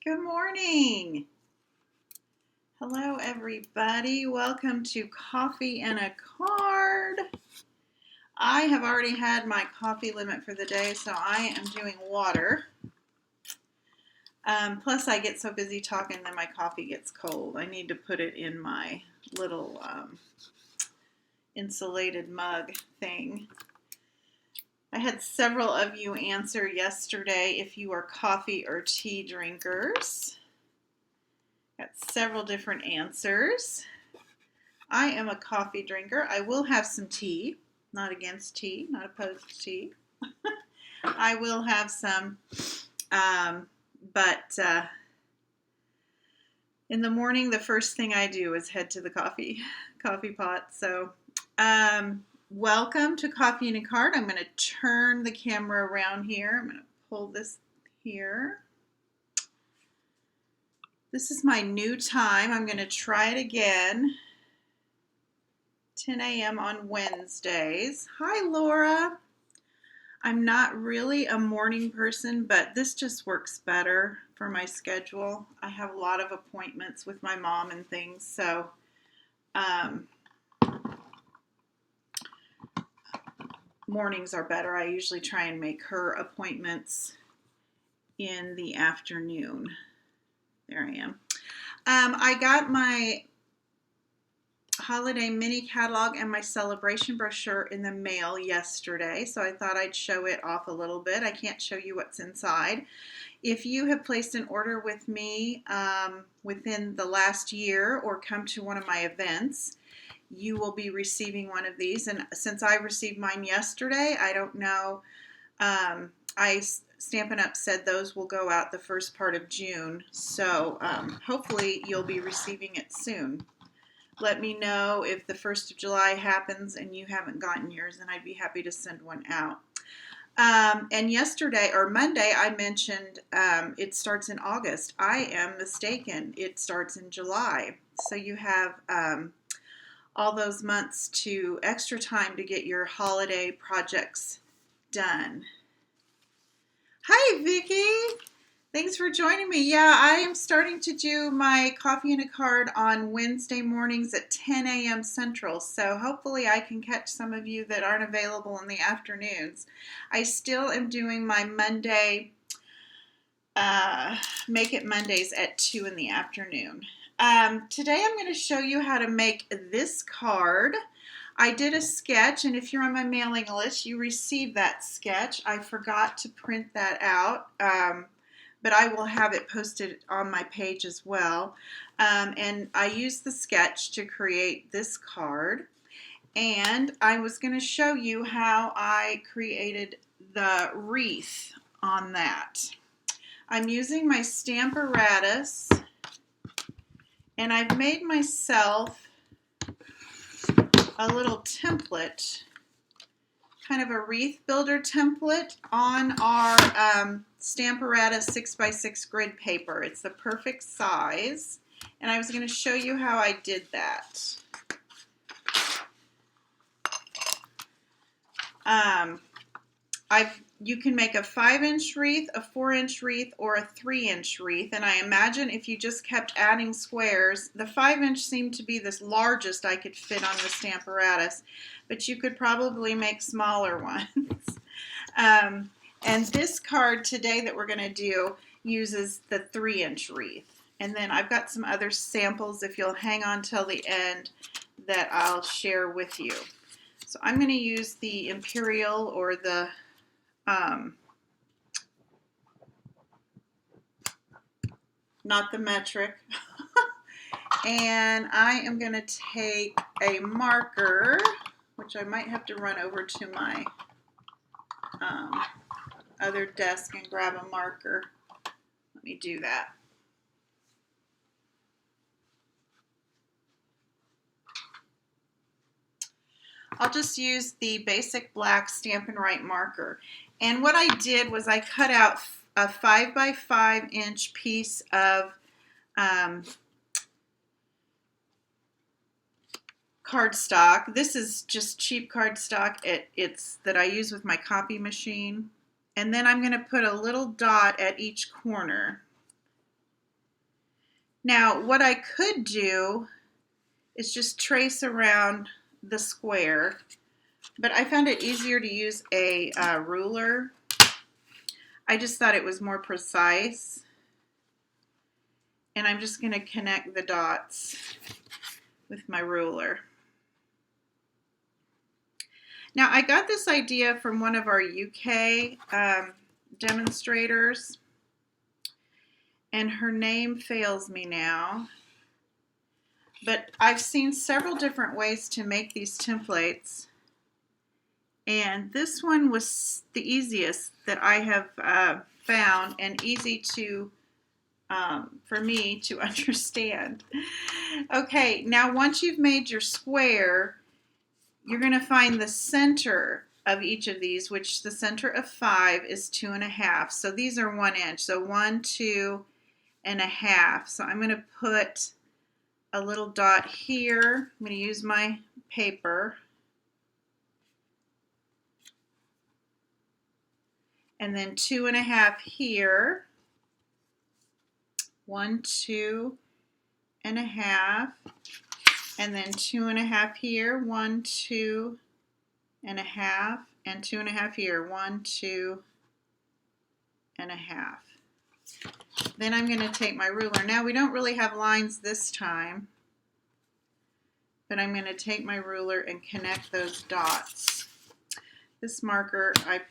Good morning. Hello, everybody. Welcome to Coffee and a Card. I have already had my coffee limit for the day, so I am doing water. Plus, I get so busy talking that my coffee gets cold. I need to put it in my little insulated mug thing. I had several of you answer yesterday if you are coffee or tea drinkers. Got several different answers. I am a coffee drinker. I will have some tea. Not against tea, not opposed to tea. I will have some, but in the morning, the first thing I do is head to the coffee pot. So, welcome to Coffee and a Card. I'm going to turn the camera around here. I'm going to pull this here. This is my new time. I'm going to try it again. 10 a.m. on Wednesdays. Hi, Laura. I'm not really a morning person, but this just works better for my schedule. I have a lot of appointments with my mom and things, so mornings are better. I usually try and make her appointments in the afternoon. There I am. I got my holiday mini catalog and my celebration brochure in the mail yesterday, so I thought I'd show it off a little bit. I can't show you what's inside. If you have placed an order with me within the last year or come to one of my events, you will be receiving one of these. And since I received mine yesterday, I don't know. Stampin' Up! Said those will go out the first part of June, so hopefully you'll be receiving it soon. Let me know if the 1st of July happens and you haven't gotten yours, and I'd be happy to send one out. And yesterday, or Monday, I mentioned it starts in August. I am mistaken. It starts in July. So you have all those months to extra time to get your holiday projects done. Hi, Vicki. Thanks for joining me. Yeah, I am starting to do my Coffee and a Card on Wednesday mornings at 10 a.m. Central, so hopefully I can catch some of you that aren't available in the afternoons. I still am doing my Monday, Make It Mondays at 2 in the afternoon. Today I'm going to show you how to make this card. I did a sketch, and if you're on my mailing list, you received that sketch. I forgot to print that out. But I will have it posted on my page as well. And I used the sketch to create this card. And I was going to show you how I created the wreath on that. I'm using my Stamparatus, and I've made myself a little template, kind of a wreath builder template on our Stamparatus 6x6 grid paper. It's the perfect size, and I was going to show you how I did that. You can make a 5-inch wreath, a 4-inch wreath, or a 3-inch wreath, and I imagine if you just kept adding squares, the 5-inch seemed to be the largest I could fit on the Stamparatus, but you could probably make smaller ones. And this card today that we're going to do uses the 3-inch wreath. And then I've got some other samples, if you'll hang on till the end, that I'll share with you. So I'm going to use the Imperial, or the not the metric. And I am going to take a marker, which I might have to run over to my other desk and grab a marker. Let me do that. I'll just use the basic black Stampin' Write marker. And what I did was I cut out a 5x5 inch piece of cardstock. This is just cheap cardstock. It's that I use with my copy machine. And then I'm going to put a little dot at each corner. Now, what I could do is just trace around the square, but I found it easier to use a ruler. I just thought it was more precise. And I'm just going to connect the dots with my ruler. Now, I got this idea from one of our UK demonstrators, and her name fails me now. But I've seen several different ways to make these templates, and this one was the easiest that I have found, and easy to for me to understand. Okay, now once you've made your square, you're going to find the center of each of these, which the center of 5 is 2.5. So these are 1 inch. So 1, 2.5. So I'm going to put a little dot here. I'm going to use my paper. And then 2.5 here. 1, 2.5. And then 2.5 here. 1, 2.5. And 2.5 here. 1, 2.5. Then I'm going to take my ruler. Now we don't really have lines this time, but I'm going to take my ruler and connect those dots. This marker, of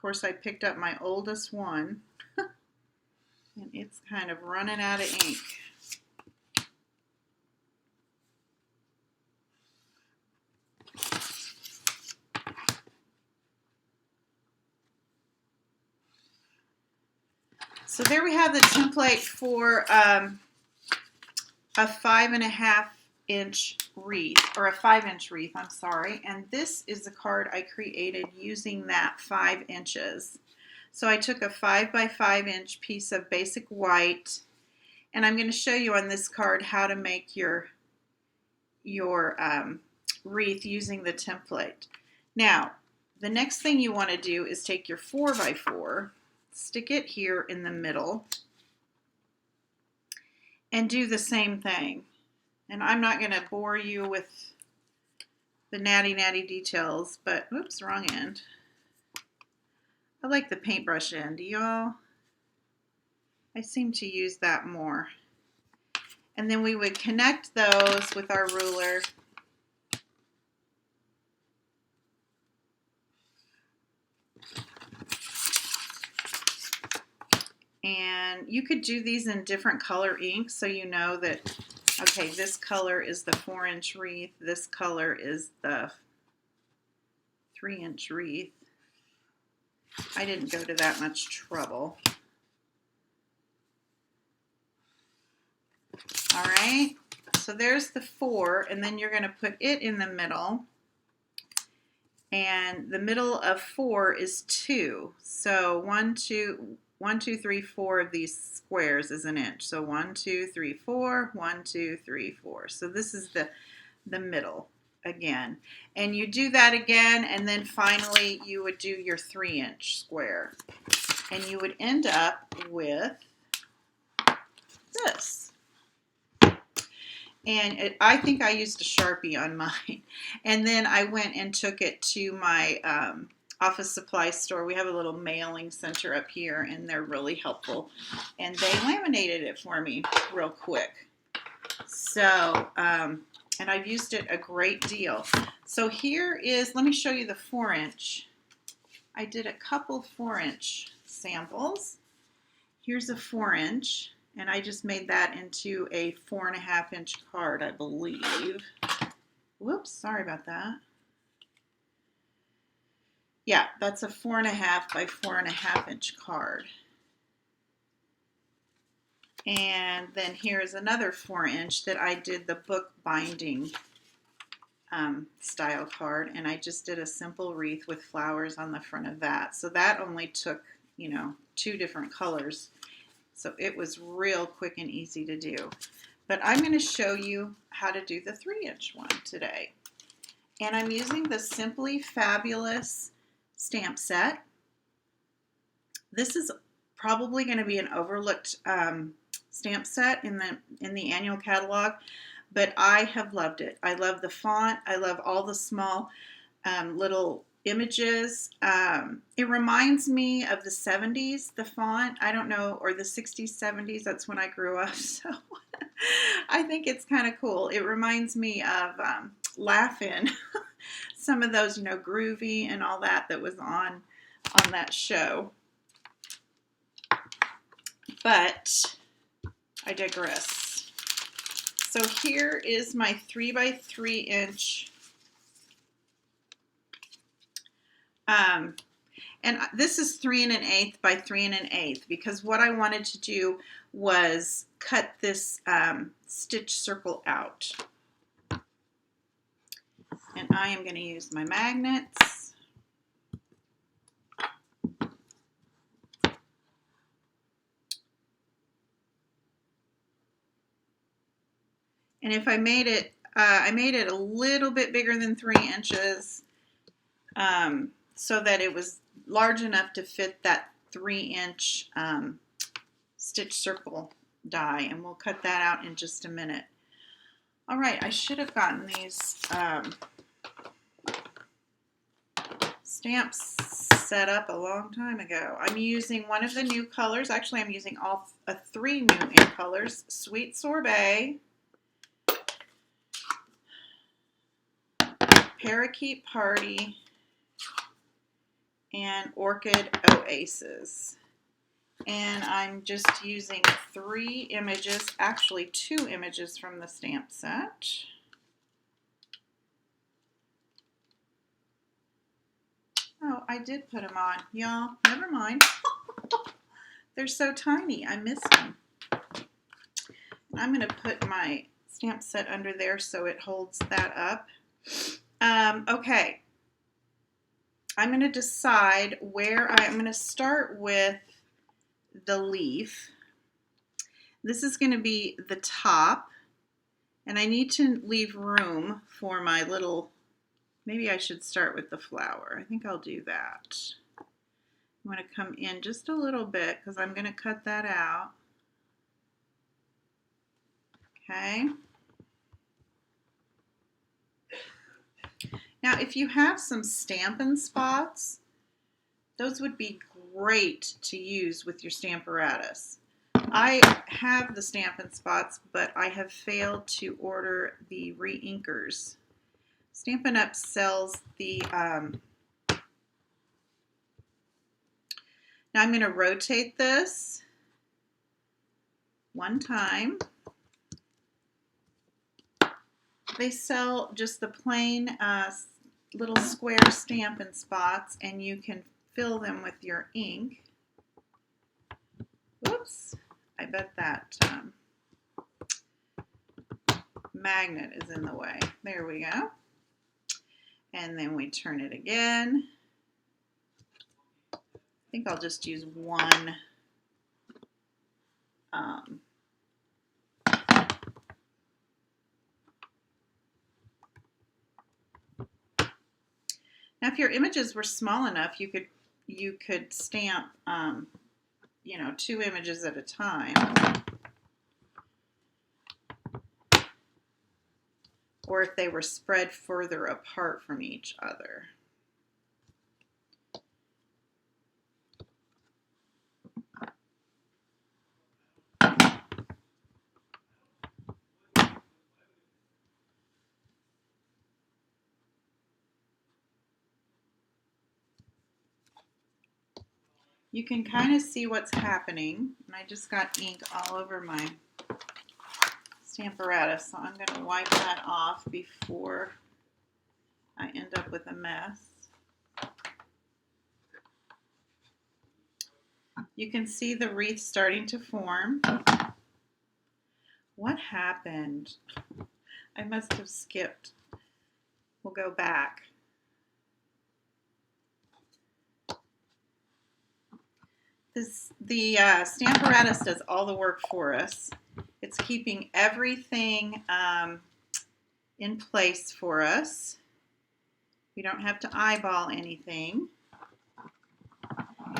course, I picked up my oldest one, and it's kind of running out of ink. So there we have the template for a 5.5 inch wreath, or a 5-inch wreath, I'm sorry. And this is the card I created using that 5 inches. So I took a 5 by 5 inch piece of basic white, and I'm going to show you on this card how to make your wreath using the template. Now, the next thing you want to do is take your 4 by 4, stick it here in the middle, and do the same thing. And I'm not going to bore you with the natty details, but oops, wrong end. I like the paintbrush end, y'all. I seem to use that more. And then we would connect those with our ruler. And you could do these in different color inks, so you know that, okay, this color is the 4-inch wreath, this color is the 3-inch wreath. I didn't go to that much trouble. All right, so there's the 4, and then you're going to put it in the middle. And the middle of 4 is 2. So 1, 2, 3, 4 of these squares is an inch. So 1, 2, 3, 4, 1, 2, 3, 4. So this is the middle again. And you do that again, and then finally you would do your 3-inch square. And you would end up with this. And I think I used a Sharpie on mine. And then I went and took it to my office supply store. We have a little mailing center up here, and they're really helpful. And they laminated it for me real quick. So, and I've used it a great deal. So here is, let me show you the 4-inch. I did a couple 4-inch samples. Here's a 4-inch. And I just made that into a 4.5-inch card, I believe. Whoops, sorry about that. Yeah, that's a 4.5 by 4.5-inch card. And then here's another 4-inch that I did the book binding style card. And I just did a simple wreath with flowers on the front of that. So that only took, 2 different colors. So it was real quick and easy to do. But I'm going to show you how to do the 3-inch one today. And I'm using the Simply Fabulous stamp set. This is probably going to be an overlooked stamp set in the annual catalog, but I have loved it. I love the font. I love all the small little images. It reminds me of the 70s, the font. I don't know, or the 60s, 70s. That's when I grew up. So I think it's kind of cool. It reminds me of Laugh-In, some of those, Groovy and all that was on that show. But I digress. So here is my 3x3 inch. And this is 3 1/8 by 3 1/8 because what I wanted to do was cut this stitch circle out. And I am going to use my magnets. And if I made it a little bit bigger than 3 inches so that it was large enough to fit that 3-inch stitch circle die. And we'll cut that out in just a minute. All right, I should have gotten these stamps set up a long time ago. I'm using one of the new colors. Actually, I'm using all 3 new ink colors. Sweet Sorbet, Parakeet Party, and Orchid Oasis. And I'm just using 3 images, actually 2 images from the stamp set. Oh, I did put them on. Y'all, never mind. They're so tiny, I missed them. I'm going to put my stamp set under there so it holds that up. Okay. I'm going to decide where I'm going to start with the leaf. This is going to be the top, and I need to leave room for my little, maybe I should start with the flower. I think I'll do that. I'm going to come in just a little bit because I'm going to cut that out. Okay. Now, if you have some Stampin' Spots, those would be great to use with your Stamparatus. I have the Stampin' Spots, but I have failed to order the re-inkers. Stampin' Up! Sells the, now I'm going to rotate this one time. They sell just the plain little square Stampin' Spots, and you can fill them with your ink. Whoops, I bet that magnet is in the way. There we go. And then we turn it again. I think I'll just use one. Now, if your images were small enough, you could stamp, 2 images at a time. Or if they were spread further apart from each other. You can kind of see what's happening. And I just got ink all over my Stamparatus, so I'm going to wipe that off before I end up with a mess. You can see the wreath starting to form. What happened? I must have skipped. We'll go back. The Stamparatus does all the work for us. It's keeping everything in place for us. We don't have to eyeball anything.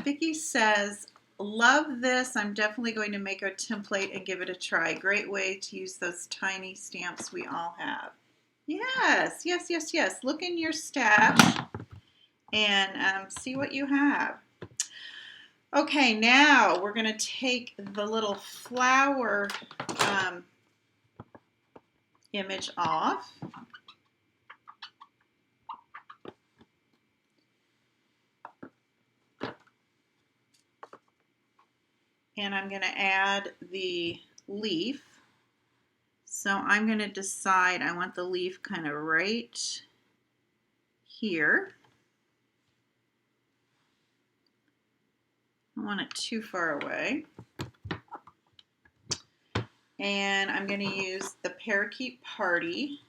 Vicki says love this. I'm definitely going to make a template and give it a try. Great way to use those tiny stamps we all have. Yes, yes, yes, yes. Look in your stash and see what you have. Okay, now we're going to take the little flower image off. And I'm going to add the leaf. So I'm going to decide I want the leaf kind of right here. I don't want it too far away. And I'm going to use the Parakeet Party.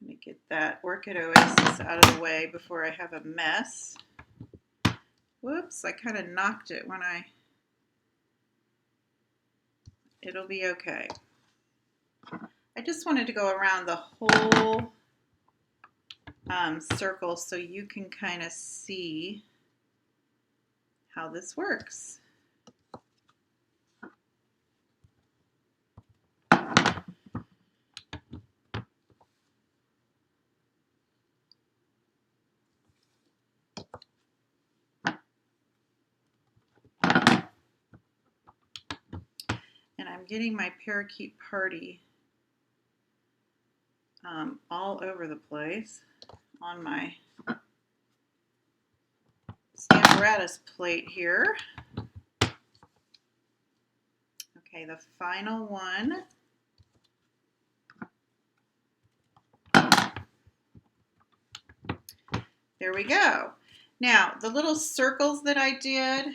Let me get that Orchid Oasis out of the way before I have a mess. Whoops, I kind of knocked it when it'll be okay. I just wanted to go around the whole circle so you can kind of see how this works. And I'm getting my Parakeet Party all over the place on my Stamparatus plate here. Okay, the final one. There we go. Now, the little circles that I did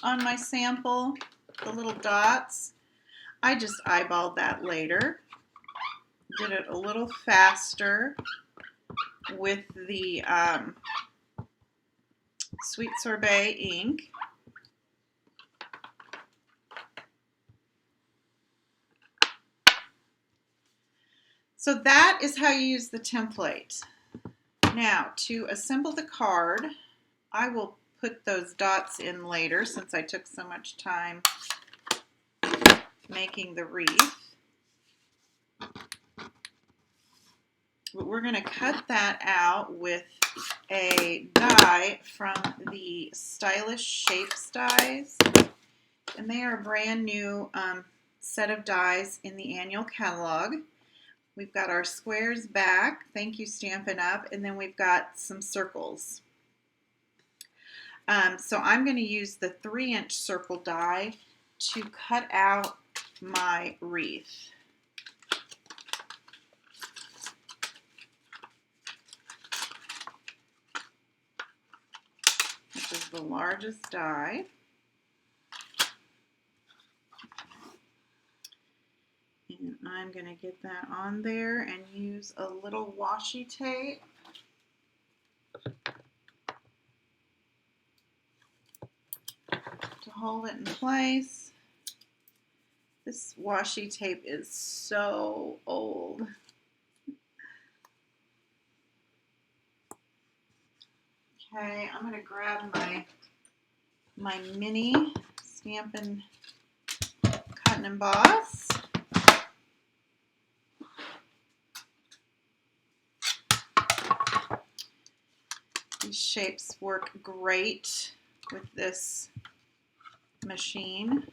on my sample, the little dots, I just eyeballed that later. Did it a little faster with the Sweet Sorbet ink. So that is how you use the template. Now, to assemble the card, I will put those dots in later since I took so much time making the wreath. But we're going to cut that out with a die from the Stylish Shapes dies. And they are a brand new set of dies in the annual catalog. We've got our squares back, thank you Stampin' Up, and then we've got some circles. So I'm going to use the 3-inch circle die to cut out my wreath. This is the largest die. And I'm going to get that on there and use a little washi tape. To hold it in place. This washi tape is so old. Okay, I'm going to grab my mini Stampin' Cut and Emboss. These shapes work great with this machine.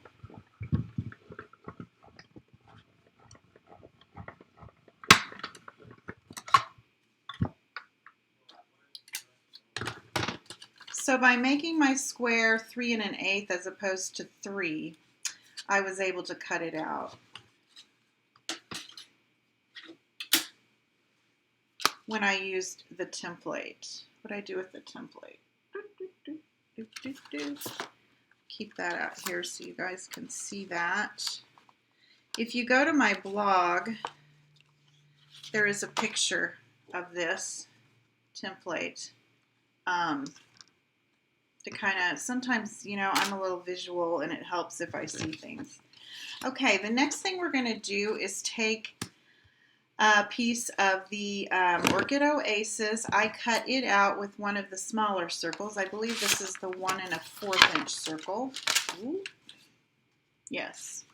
So by making my square 3 1/8 as opposed to 3, I was able to cut it out. When I used the template. What did I do with the template? Keep that out here so you guys can see that. If you go to my blog, there is a picture of this template to kind of, sometimes, you know, I'm a little visual and it helps if I see things. Okay, the next thing we're going to do is take a piece of the Orchid Oasis. I cut it out with one of the smaller circles. I believe this is the 1 1/4 inch circle. Ooh. Yes.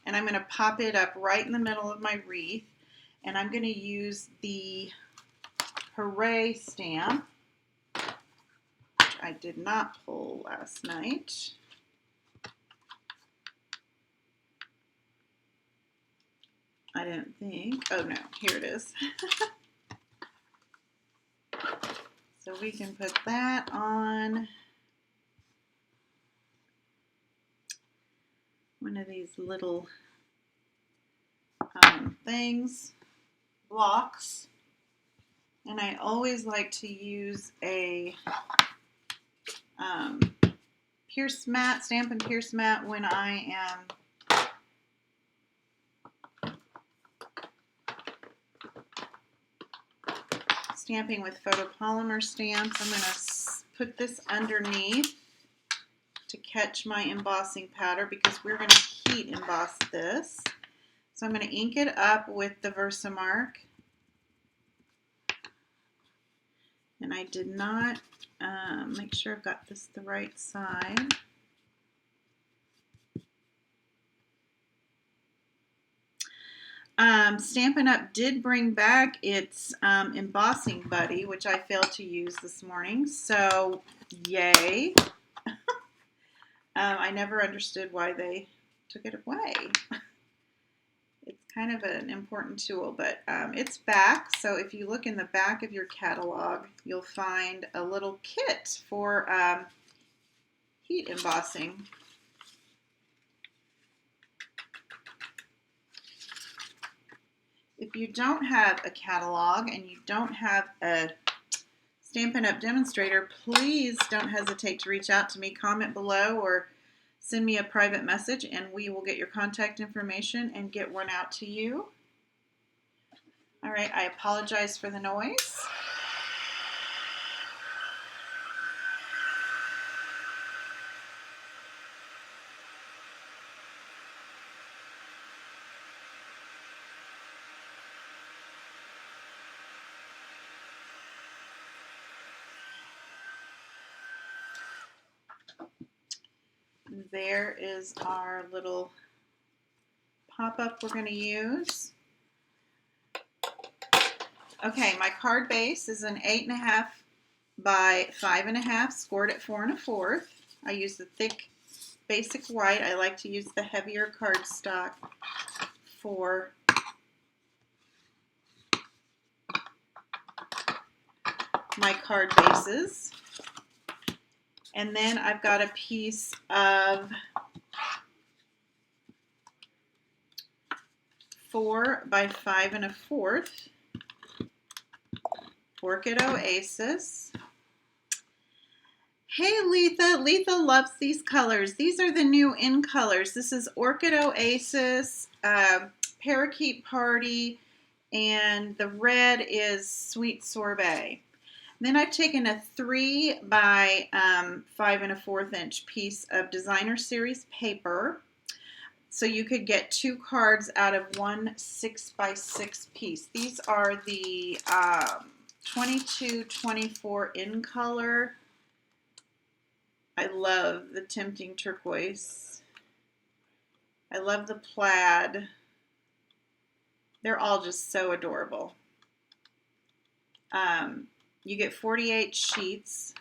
And I'm going to pop it up right in the middle of my wreath. And I'm going to use the Hooray stamp, which I did not pull last night. I didn't think. Oh no, here it is. So we can put that on one of these little things, blocks. And I always like to use a pierce mat, stamp and pierce mat when I am stamping with photopolymer stamps. I'm going to put this underneath to catch my embossing powder because we're going to heat emboss this. So I'm going to ink it up with the Versamark. And I did not make sure I've got this the right side. Stampin' Up! Did bring back its embossing buddy, which I failed to use this morning, so yay. I never understood why they took it away. It's kind of an important tool, but it's back, so if you look in the back of your catalog, you'll find a little kit for heat embossing. If you don't have a catalog and you don't have a Stampin' Up! Demonstrator, please don't hesitate to reach out to me, comment below, or send me a private message and we will get your contact information and get one out to you. All right, I apologize for the noise. There is our little pop-up we're going to use. Okay, my card base is an 8.5 by 5.5, scored at 4 1/4. I use the thick basic white. I like to use the heavier cardstock for my card bases. And then I've got a piece of 4 by 5 1/4 Orchid Oasis. Hey Letha, Letha loves these colors. These are the new in colors. This is Orchid Oasis, Parakeet Party, and the red is Sweet Sorbet. Then I've taken a 3 by 5 1/4 inch piece of Designer Series paper. So you could get 2 cards out of one 6 by 6 piece. These are the 22-24 in color. I love the Tempting Turquoise. I love the plaid. They're all just so adorable. You get 48 sheets.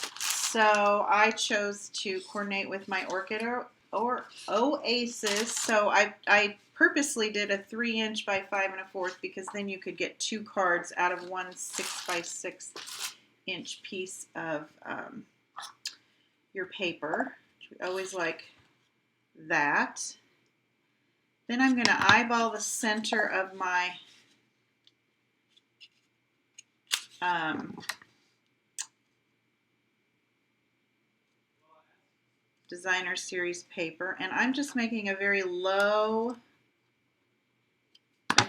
So I chose to coordinate with my Orchid or Oasis. So I purposely did a 3 inch by 5 1/4 because then you could get 2 cards out of one 6 by 6 inch piece of your paper. We always like that. Then I'm going to eyeball the center of my Designer Series paper, and I'm just making a very low,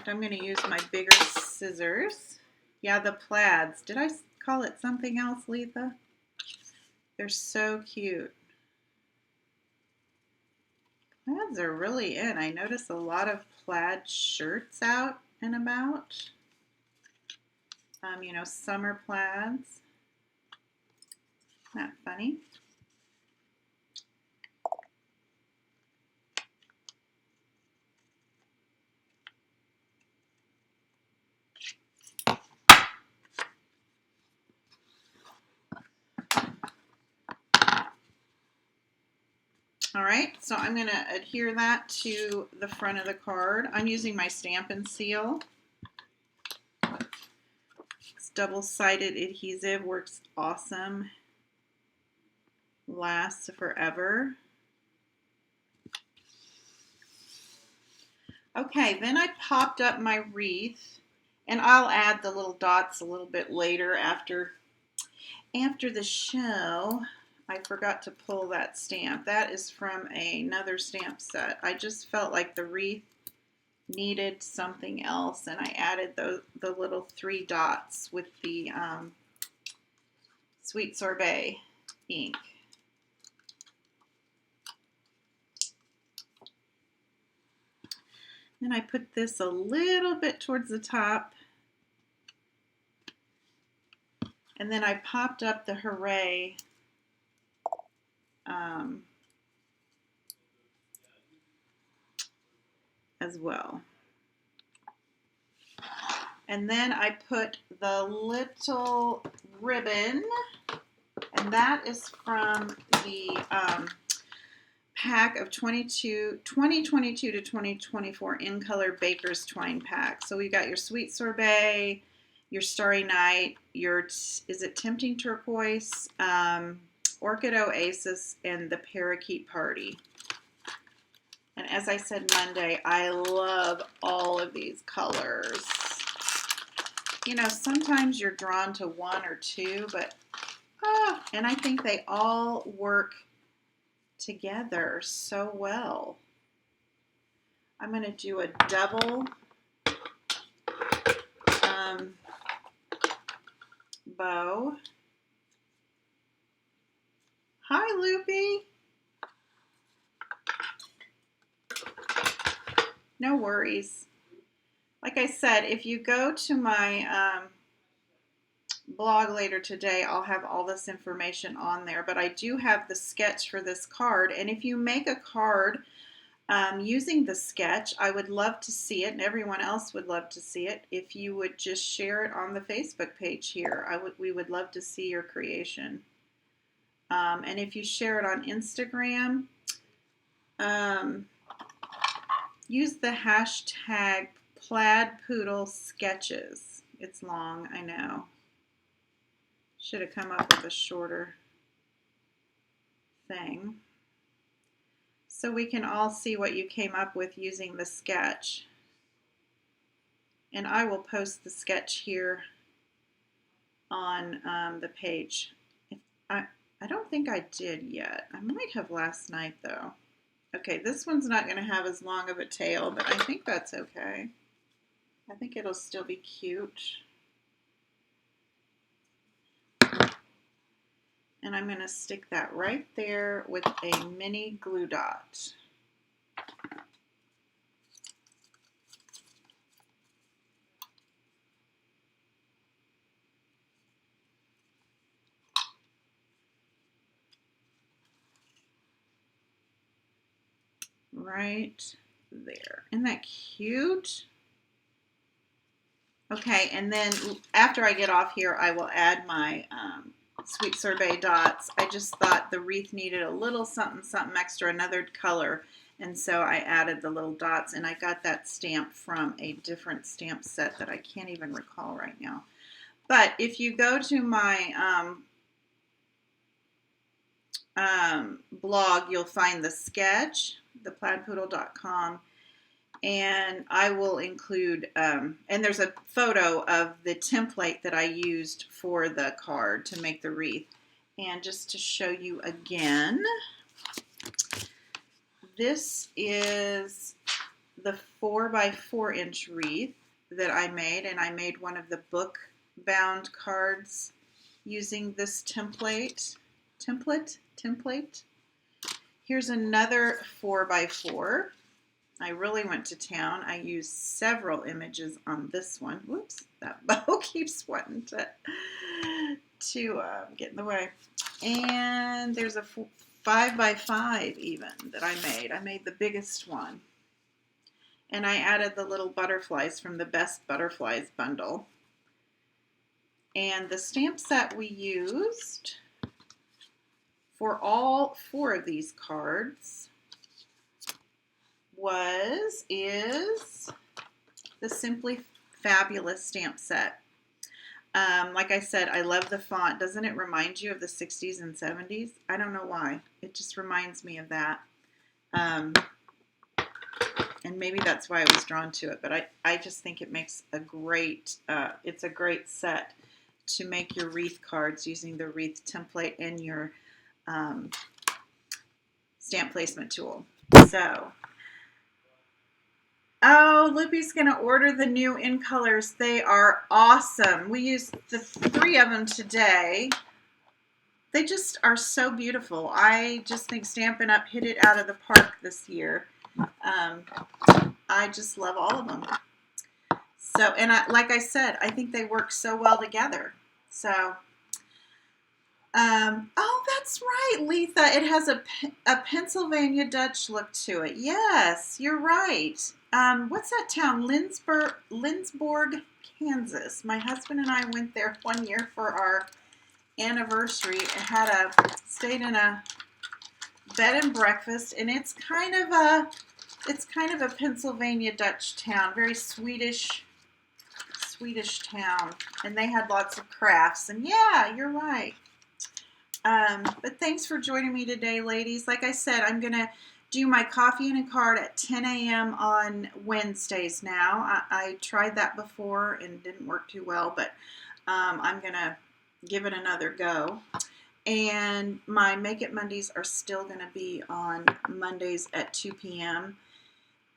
fact, I'm going to use my bigger scissors. Yeah, the plaids. Did I call it something else, Letha? They're so cute. Plaids are really in. I notice a lot of plaid shirts out and about. You know, summer plaids. Isn't that funny? All right, so I'm going to adhere that to the front of the card. I'm using my Stampin' Seal. It's double-sided adhesive, works awesome, lasts forever. Okay, then I popped up my wreath, and I'll add the little dots a little bit later after the show. I forgot to pull that stamp. That is from another stamp set. I just felt like the wreath needed something else, and I added the little 3 dots with the Sweet Sorbet ink. Then I put this a little bit towards the top, and then I popped up the Hooray as well. And then I put the little ribbon, and that is from the pack of 2022 to 2024 in color Baker's Twine pack. So we got your Sweet Sorbet, your Starry Night, your, is it Tempting Turquoise, Orchid Oasis, and the Parakeet Party. And as I said Monday, I love all of these colors. You know, sometimes you're drawn to 1 or 2, but, and I think they all work together so well. I'm going to do a double bow. Hi, Loopy. No worries. Like I said, if you go to my blog later today, I'll have all this information on there. But I do have the sketch for this card. And if you make a card using the sketch, I would love to see it, and everyone else would love to see it. If you would just share it on the Facebook page here, we would love to see your creation. And if you share it on Instagram, use the hashtag plaidpoodlesketches. It's long, I know. Should have come up with a shorter thing. So we can all see what you came up with using the sketch. And I will post the sketch here on the page. I don't think I did yet. I might have last night though. Okay, this one's not going to have as long of a tail, but I think that's okay. I think it'll still be cute. And I'm going to stick that right there with a mini glue dot. Right there. Isn't that cute? Okay, and then after I get off here, I will add my Sweet Sorbet dots. I just thought the wreath needed a little something extra, another color, and so I added the little dots, and I got that stamp from a different stamp set that I can't even recall right now. But if you go to my blog, you'll find the sketch, theplaidpoodle.com, and I will include, and there's a photo of the template that I used for the card to make the wreath. And just to show you again, this is the 4x4" wreath that I made, and I made one of the book bound cards using this template. Here's another 4x4. I really went to town. I used several images on this one. Whoops, that bow keeps wanting to get in the way. And there's a 5x5 even that I made. I made the biggest one. And I added the little butterflies from the Best Butterflies bundle. And the stamp set we used for all 4 of these cards is the Simply Fabulous stamp set. Like I said, I love the font. Doesn't it remind you of the 60s and 70s? I don't know why. It just reminds me of that. And maybe that's why I was drawn to it. But I just think it makes a great, it's a great set to make your wreath cards using the Wreath template and your stamp placement tool. So, oh, Loopy's going to order the new in colors. They are awesome. We used the 3 of them today. They just are so beautiful. I just think Stampin' Up! Hit it out of the park this year. I just love all of them. So, and like I said, I think they work so well together. So, oh, that's right, Letha. It has a Pennsylvania Dutch look to it. Yes, you're right. What's that town? Lindsborg, Kansas. My husband and I went there one year for our anniversary. Stayed in a bed and breakfast, and it's kind of a Pennsylvania Dutch town, very Swedish town, and they had lots of crafts. And yeah, you're right. But thanks for joining me today, ladies. Like I said, I'm gonna do my coffee and a card at 10 a.m. on Wednesdays now. I tried that before and didn't work too well, but I'm gonna give it another go. And my Make It Mondays are still gonna be on Mondays at 2 p.m.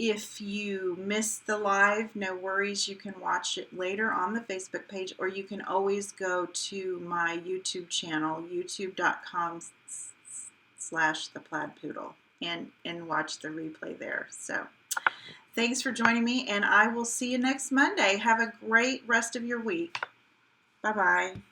If you missed the live, no worries. You can watch it later on the Facebook page, or you can always go to my YouTube channel, youtube.com/theplaidpoodle, and watch the replay there. So thanks for joining me, and I will see you next Monday. Have a great rest of your week. Bye-bye.